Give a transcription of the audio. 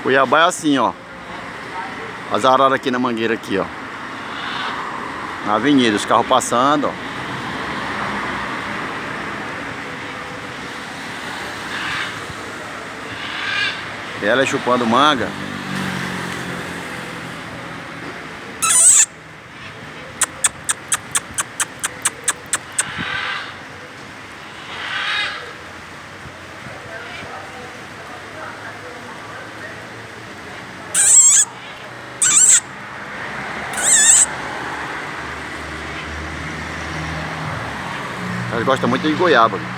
Cuiabá é assim, ó. As araras aqui na mangueira aqui, ó. Na avenida, os carros passando, ó. Ela chupando manga. Elas gostam muito de goiaba.